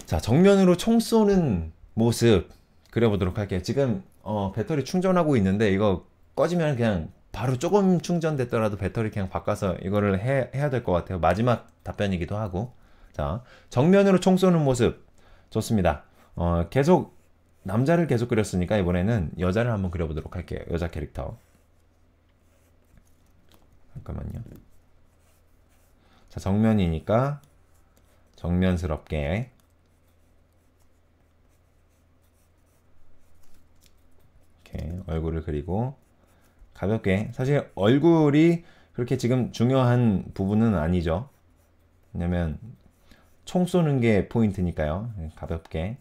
자, 정면으로 총 쏘는 모습 그려보도록 할게요. 지금 배터리 충전하고 있는데 이거 꺼지면 그냥 바로 조금 충전됐더라도 배터리 그냥 바꿔서 이거를 해야 될 것 같아요. 마지막 답변이기도 하고. 자, 정면으로 총 쏘는 모습 좋습니다. 계속 남자를 계속 그렸으니까 이번에는 여자를 한번 그려보도록 할게요. 여자 캐릭터. 잠깐만요. 자, 정면이니까 정면스럽게 이렇게 얼굴을 그리고 가볍게, 사실 얼굴이 그렇게 지금 중요한 부분은 아니죠. 왜냐면 총 쏘는 게 포인트니까요. 가볍게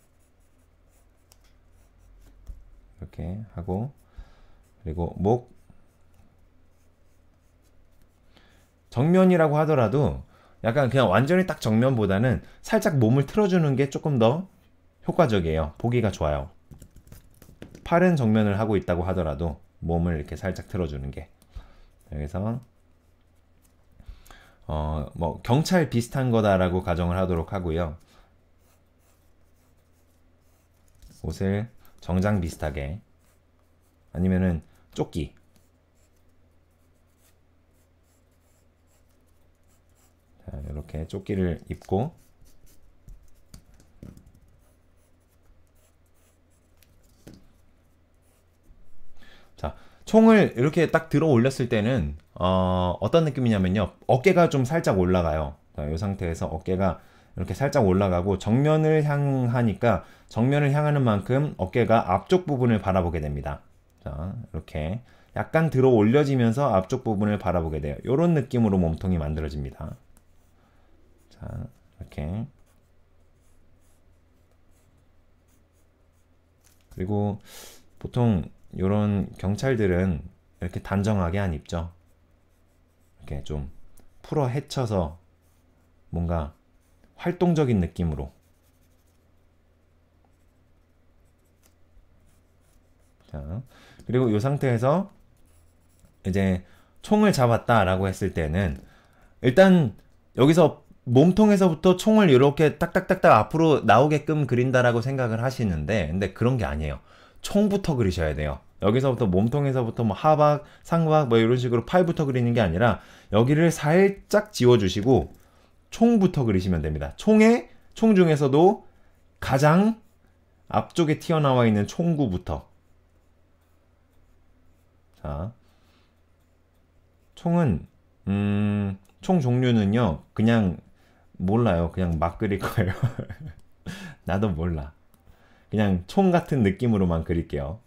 이렇게 하고, 그리고 목, 정면이라고 하더라도 약간 그냥 완전히 딱 정면보다는 살짝 몸을 틀어주는 게 조금 더 효과적이에요. 보기가 좋아요. 팔은 정면을 하고 있다고 하더라도 몸을 이렇게 살짝 틀어주는 게. 여기서 뭐 경찰 비슷한 거다라고 가정을 하도록 하고요. 옷을 정장 비슷하게, 아니면은 조끼, 자, 이렇게 조끼를 입고, 자, 총을 이렇게 딱 들어 올렸을 때는 어떤 느낌이냐면요, 어깨가 좀 살짝 올라가요. 자, 이 상태에서 어깨가 이렇게 살짝 올라가고, 정면을 향하니까 정면을 향하는 만큼 어깨가 앞쪽 부분을 바라보게 됩니다. 자, 이렇게 약간 들어 올려지면서 앞쪽 부분을 바라보게 돼요. 이런 느낌으로 몸통이 만들어집니다. 자, 이렇게. 그리고 보통 이런 경찰들은 이렇게 단정하게 안 입죠. 이렇게 좀 풀어 헤쳐서 뭔가 활동적인 느낌으로. 자, 그리고 이 상태에서 이제 총을 잡았다라고 했을 때는 일단 여기서 몸통에서부터 총을 이렇게 딱딱딱딱 앞으로 나오게끔 그린다라고 생각을 하시는데, 근데 그런 게 아니에요. 총부터 그리셔야 돼요. 여기서부터 몸통에서부터 뭐 하박, 상박 뭐 이런 식으로 팔부터 그리는 게 아니라 여기를 살짝 지워주시고 총부터 그리시면 됩니다. 총 중에서도 가장 앞쪽에 튀어나와 있는 총구부터. 자, 총은 총 종류는요, 그냥 몰라요. 그냥 막 그릴 거예요. 나도 몰라. 그냥 총 같은 느낌으로만 그릴게요.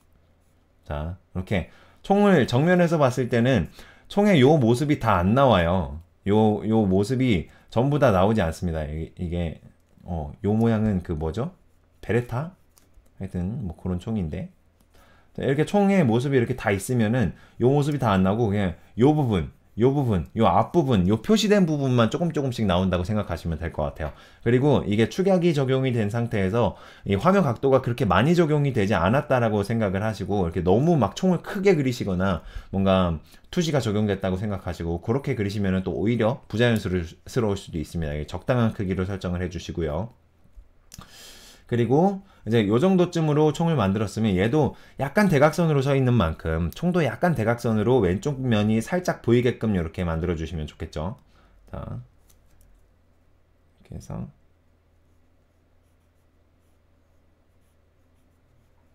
자, 이렇게 총을 정면에서 봤을 때는 총의 요 모습이 다 안 나와요. 요 모습이 전부 다 나오지 않습니다. 이게 요 모양은 그 뭐죠? 베레타? 하여튼 뭐 그런 총인데, 이렇게 총의 모습이 이렇게 다 있으면은 요 모습이 다 안 나오고 그냥 요 부분, 요 앞부분, 요 표시된 부분만 조금씩 나온다고 생각하시면 될 것 같아요. 그리고 이게 축약이 적용이 된 상태에서 이 화면 각도가 그렇게 많이 적용이 되지 않았다라고 생각을 하시고, 이렇게 너무 막 총을 크게 그리시거나 뭔가 투시가 적용됐다고 생각하시고 그렇게 그리시면 또 오히려 부자연스러울 수도 있습니다. 적당한 크기로 설정을 해주시고요. 그리고 이제 요 정도쯤으로 총을 만들었으면 얘도 약간 대각선으로 서 있는 만큼 총도 약간 대각선으로 왼쪽 면이 살짝 보이게끔 이렇게 만들어 주시면 좋겠죠. 자, 이렇게 해서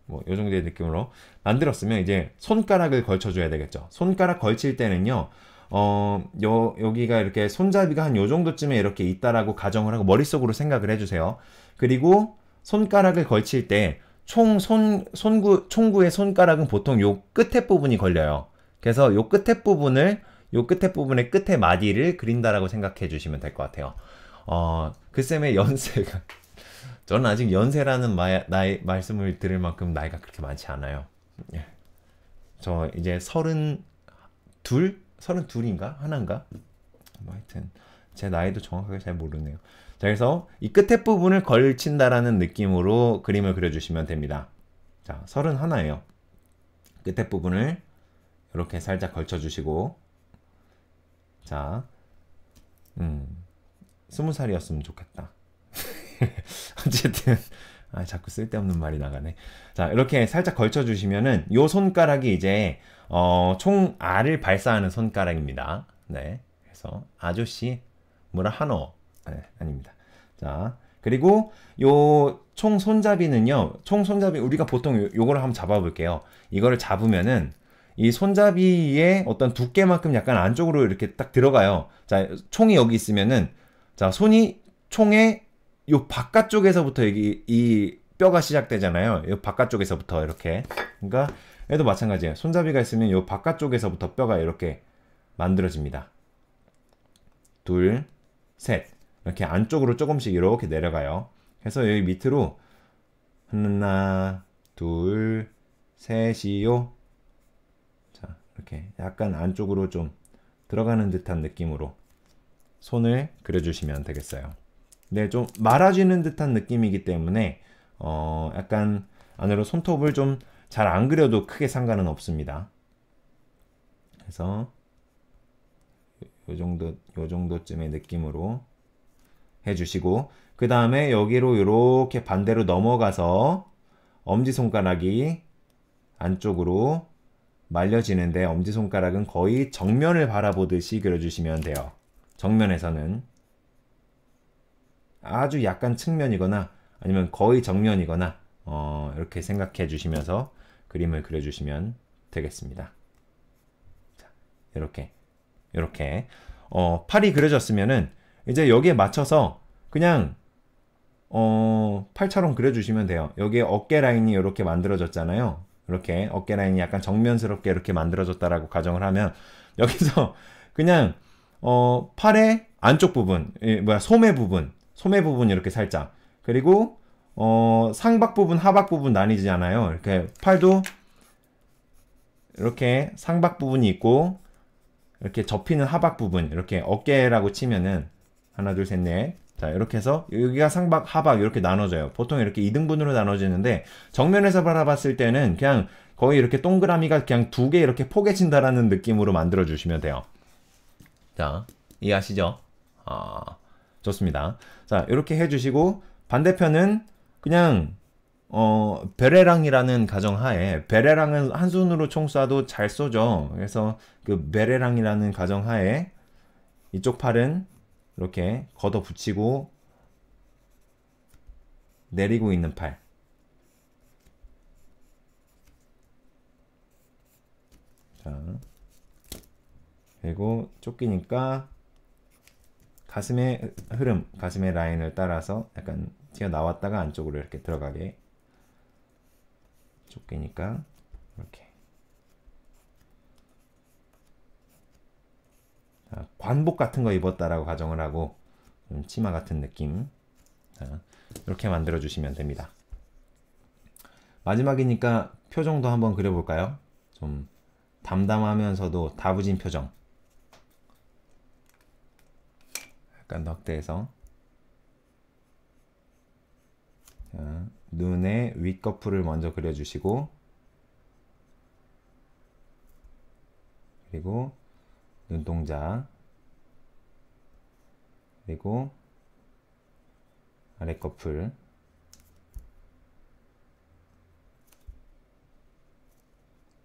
뭐 요 정도의 느낌으로 만들었으면 이제 손가락을 걸쳐줘야 되겠죠. 손가락 걸칠 때는요, 여기가 이렇게 손잡이가 한 요 정도쯤에 이렇게 있다라고 가정을 하고 머릿속으로 생각을 해주세요. 그리고 손가락을 걸칠 때 총구의 손가락은 보통 요 끝에 부분이 걸려요. 그래서 요 끝에 부분의 끝에 마디를 그린다라고 생각해 주시면 될 것 같아요. 글쌤의 연세가 저는 아직 연세라는 나이 말씀을 들을 만큼 나이가 그렇게 많지 않아요. 예. 저 이제 32인가? 하나인가? 뭐 하여튼 제 나이도 정확하게 잘 모르네요. 자, 그래서 이 끝에 부분을 걸친다라는 느낌으로 그림을 그려주시면 됩니다. 자, 31예요. 끝에 부분을 이렇게 살짝 걸쳐주시고, 자, 20살이었으면 좋겠다. 어쨌든 자꾸 쓸데없는 말이 나가네. 자, 이렇게 살짝 걸쳐 주시면은 요 손가락이 이제 총 알을 발사하는 손가락입니다. 네. 그래서 아저씨 뭐라 하노? 네, 아닙니다. 자, 그리고 요 총 손잡이는요. 총 손잡이 우리가 보통 요거를 한번 잡아 볼게요. 이거를 잡으면은 이 손잡이의 어떤 두께만큼 약간 안쪽으로 이렇게 딱 들어가요. 자, 총이 여기 있으면은 자, 손이 총의 요 바깥쪽에서부터 여기 이 뼈가 시작되잖아요. 요 바깥쪽에서부터 이렇게. 그러니까 얘도 마찬가지예요. 손잡이가 있으면 요 바깥쪽에서부터 뼈가 이렇게 만들어집니다. 둘, 셋. 이렇게 안쪽으로 조금씩 이렇게 내려가요. 그래서 여기 밑으로 하나, 둘, 셋이요. 자, 이렇게 약간 안쪽으로 좀 들어가는 듯한 느낌으로 손을 그려주시면 되겠어요. 네, 좀 말아주는 듯한 느낌이기 때문에 약간 안으로 손톱을 좀 잘 안 그려도 크게 상관은 없습니다. 그래서 요 정도쯤의 느낌으로 해주시고, 그 다음에 여기로 이렇게 반대로 넘어가서 엄지손가락이 안쪽으로 말려지는데, 엄지손가락은 거의 정면을 바라보듯이 그려주시면 돼요. 정면에서는 아주 약간 측면이거나 아니면 거의 정면이거나 이렇게 생각해 주시면서 그림을 그려주시면 되겠습니다. 자, 이렇게 팔이 그려졌으면은 이제 여기에 맞춰서 그냥 팔처럼 그려주시면 돼요. 여기에 어깨 라인이 이렇게 만들어졌잖아요. 이렇게 어깨 라인이 약간 정면스럽게 이렇게 만들어졌다라고 가정을 하면, 여기서 그냥 팔의 안쪽 부분, 소매 부분 이렇게 살짝, 그리고 상박 부분, 하박 부분 나뉘잖아요. 이렇게 팔도 이렇게 상박 부분이 있고 이렇게 접히는 하박 부분, 이렇게 어깨라고 치면은 하나, 둘, 셋, 넷. 자, 이렇게 해서 여기가 상박, 하박 이렇게 나눠져요. 보통 이렇게 2등분으로 나눠지는데 정면에서 바라봤을 때는 그냥 거의 이렇게 동그라미가 그냥 두 개 이렇게 포개진다라는 느낌으로 만들어 주시면 돼요. 자, 이해하시죠? 좋습니다. 자, 이렇게 해주시고, 반대편은 그냥 베레랑이라는 가정하에, 베레랑은 한 손으로 총 쏴도 잘 쏘죠. 그래서 그 베레랑이라는 가정하에 이쪽 팔은 이렇게 걷어 붙이고 내리고 있는 팔. 자, 그리고 쫓기니까 가슴의 흐름, 가슴의 라인을 따라서 약간 튀어나왔다가 안쪽으로 이렇게 들어가게. 쫓기니까 이렇게. 자, 관복 같은 거 입었다라고 가정을 하고 치마 같은 느낌. 자, 이렇게 만들어 주시면 됩니다. 마지막이니까 표정도 한번 그려볼까요? 좀 담담하면서도 다부진 표정. 약간 넉대해서. 자, 눈의 윗꺼풀을 먼저 그려주시고, 그리고 눈동자, 그리고 아랫꺼풀,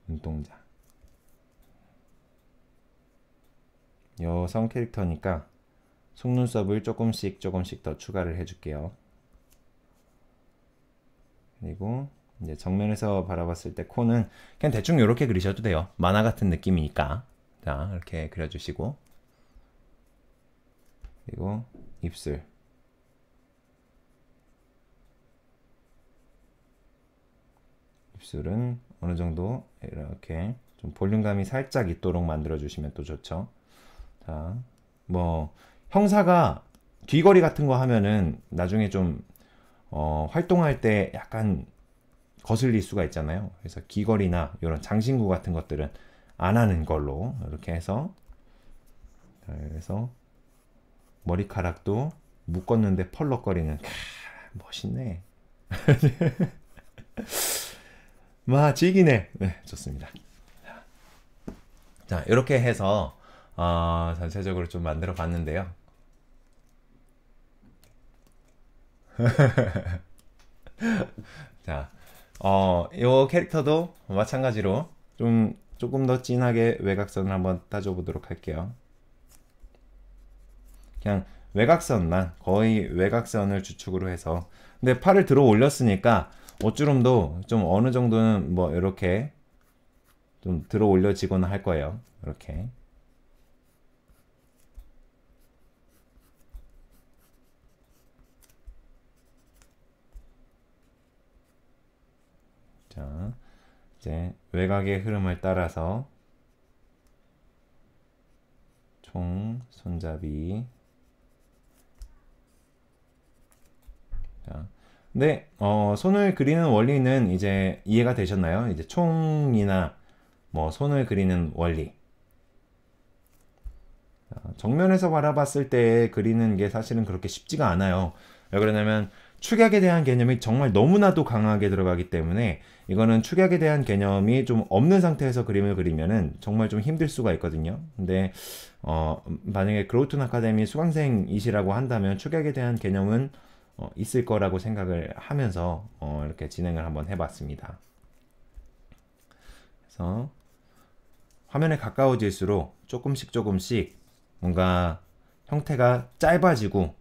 눈동자. 여성 캐릭터니까 속눈썹을 조금씩 더 추가를 해줄게요. 그리고 이제 정면에서 바라봤을 때 코는 그냥 대충 이렇게 그리셔도 돼요. 만화 같은 느낌이니까. 자, 이렇게 그려주시고, 그리고 입술. 입술은 어느 정도 이렇게 좀 볼륨감이 살짝 있도록 만들어주시면 또 좋죠. 자, 뭐 형사가 귀걸이 같은 거 하면은 나중에 좀 활동할 때 약간 거슬릴 수가 있잖아요. 그래서 귀걸이나 이런 장신구 같은 것들은 안 하는 걸로 이렇게 해서, 그래서 머리카락도 묶었는데 펄럭거리는, 멋있네. 마 지기네. 네, 좋습니다. 자, 이렇게 해서 전체적으로 좀 만들어 봤는데요. 자, 요 캐릭터도 마찬가지로 조금 더 진하게 외곽선을 한번 따져보도록 할게요. 그냥 외곽선만, 거의 외곽선을 주축으로 해서. 근데 팔을 들어 올렸으니까 옷주름도 좀 어느 정도는 뭐 이렇게 좀 들어 올려지거나 할 거예요. 이렇게. 자, 이제 외곽의 흐름을 따라서 총 손잡이. 자, 근데 손을 그리는 원리는 이제 이해가 되셨나요? 이제 총이나 뭐 손을 그리는 원리. 정면에서 바라봤을 때 그리는 게 사실은 그렇게 쉽지가 않아요. 왜 그러냐면 축약에 대한 개념이 정말 너무나도 강하게 들어가기 때문에 이거는 축약에 대한 개념이 좀 없는 상태에서 그림을 그리면은 정말 좀 힘들 수가 있거든요. 근데 만약에 그로우톤 아카데미 수강생이시라고 한다면 축약에 대한 개념은 있을 거라고 생각을 하면서 이렇게 진행을 한번 해봤습니다. 그래서 화면에 가까워질수록 조금씩 뭔가 형태가 짧아지고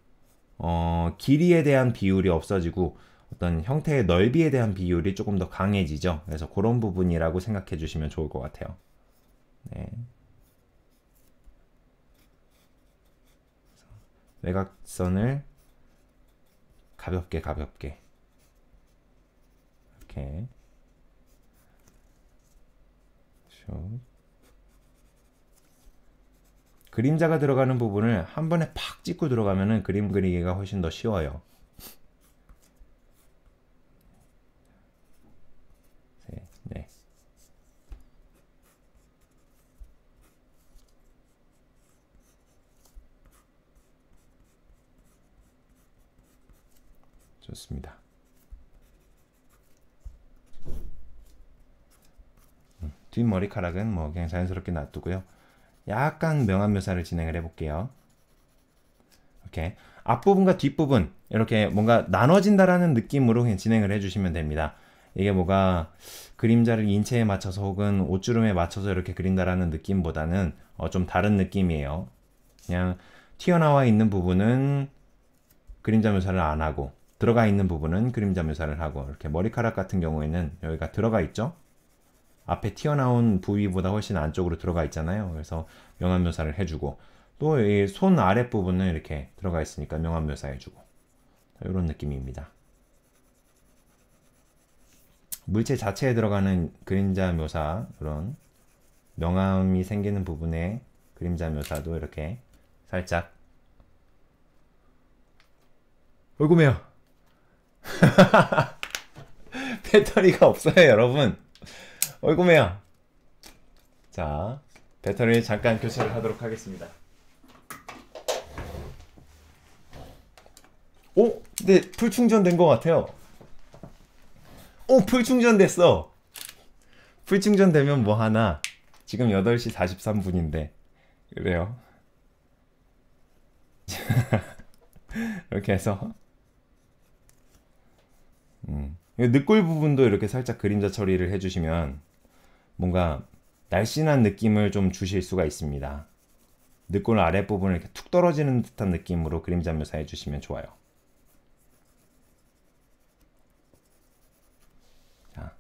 길이에 대한 비율이 없어지고 어떤 형태의 넓이에 대한 비율이 조금 더 강해지죠. 그래서 그런 부분이라고 생각해 주시면 좋을 것 같아요. 네. 외곽선을 가볍게 이렇게 슉. 그림자가 들어가는 부분을 한 번에 팍 찍고 들어가면은 그림 그리기가 훨씬 더 쉬워요. 네. 좋습니다. 뒷머리카락은 뭐 그냥 자연스럽게 놔두고요. 약간 명암 묘사를 진행을 해볼게요. 이렇게 앞부분과 뒷부분 이렇게 뭔가 나눠진다라는 느낌으로 그냥 진행을 해주시면 됩니다. 이게 뭐가 그림자를 인체에 맞춰서 혹은 옷주름에 맞춰서 이렇게 그린다라는 느낌보다는 좀 다른 느낌이에요. 그냥 튀어나와 있는 부분은 그림자 묘사를 안 하고 들어가 있는 부분은 그림자 묘사를 하고, 이렇게 머리카락 같은 경우에는 여기가 들어가 있죠. 앞에 튀어나온 부위보다 훨씬 안쪽으로 들어가 있잖아요. 그래서 명암 묘사를 해주고, 또 이 손 아랫부분은 이렇게 들어가 있으니까 명암 묘사 해주고, 이런 느낌입니다. 물체 자체에 들어가는 그림자 묘사, 그런 명암이 생기는 부분의 그림자 묘사도 이렇게 살짝. 얼굴매요. 배터리가 없어요, 여러분. 얼굴매요. 자, 배터리 잠깐 교체를 하도록 하겠습니다. 오, 근데 풀 충전된 것 같아요. 오, 풀 충전됐어. 풀 충전되면 뭐 하나. 지금 8시 43분인데 그래요. 이렇게 해서 늑골 부분도 이렇게 살짝 그림자 처리를 해주시면 뭔가 날씬한 느낌을 좀 주실 수가 있습니다. 늑골 아랫부분을 이렇게 툭 떨어지는 듯한 느낌으로 그림자 묘사해 주시면 좋아요. 자,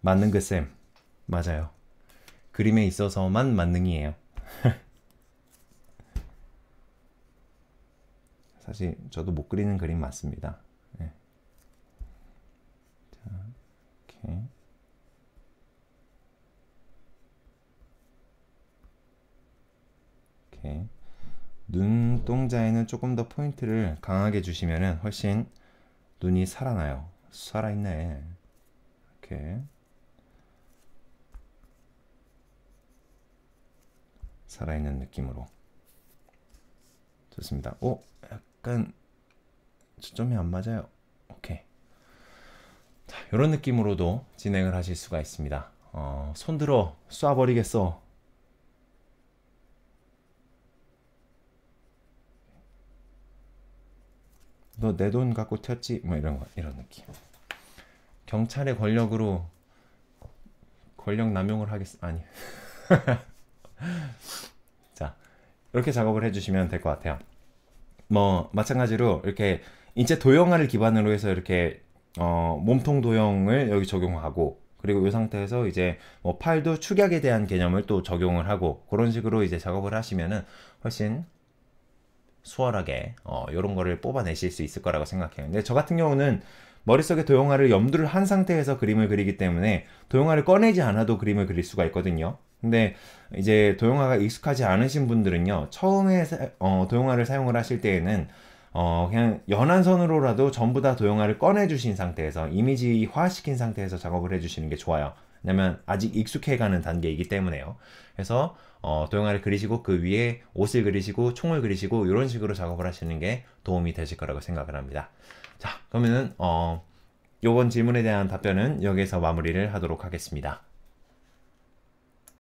만능그쌤 맞아요. 그림에 있어서만 만능이에요. 사실 저도 못 그리는 그림 맞습니다. 네. 자, 이렇게. 이렇게 눈동자에는 조금 더 포인트를 강하게 주시면은 훨씬 눈이 살아나요. 살아있네. 이렇게 살아있는 느낌으로. 좋습니다. 오, 약간 초점이 안 맞아요. 오케이. 자, 이런 느낌으로도 진행을 하실 수가 있습니다. 손들어 쏴버리겠어. 너 내 돈 갖고 튀었지? 뭐 이런 거, 이런 느낌. 경찰의 권력으로 권력 남용을 아니. 자, 이렇게 작업을 해주시면 될 것 같아요. 뭐 마찬가지로 이렇게 인체 도형화를 기반으로 해서 이렇게 몸통 도형을 여기 적용하고, 그리고 이 상태에서 이제 뭐 팔도 축약에 대한 개념을 또 적용을 하고, 그런 식으로 이제 작업을 하시면은 훨씬 수월하게 이런 거를 뽑아내실 수 있을 거라고 생각해요. 근데 저 같은 경우는 머릿속에 도형화를 염두를 한 상태에서 그림을 그리기 때문에 도형화를 꺼내지 않아도 그림을 그릴 수가 있거든요. 근데 이제 도형화가 익숙하지 않으신 분들은요, 처음에 도형화를 사용을 하실 때에는 그냥 연한 선으로라도 전부 다 도형화를 꺼내 주신 상태에서 이미지화 시킨 상태에서 작업을 해 주시는 게 좋아요. 왜냐면 아직 익숙해가는 단계이기 때문에요. 그래서 도형화를 그리시고 그 위에 옷을 그리시고 총을 그리시고 이런 식으로 작업을 하시는 게 도움이 되실 거라고 생각을 합니다. 자, 그러면은 요번 질문에 대한 답변은 여기서 마무리를 하도록 하겠습니다.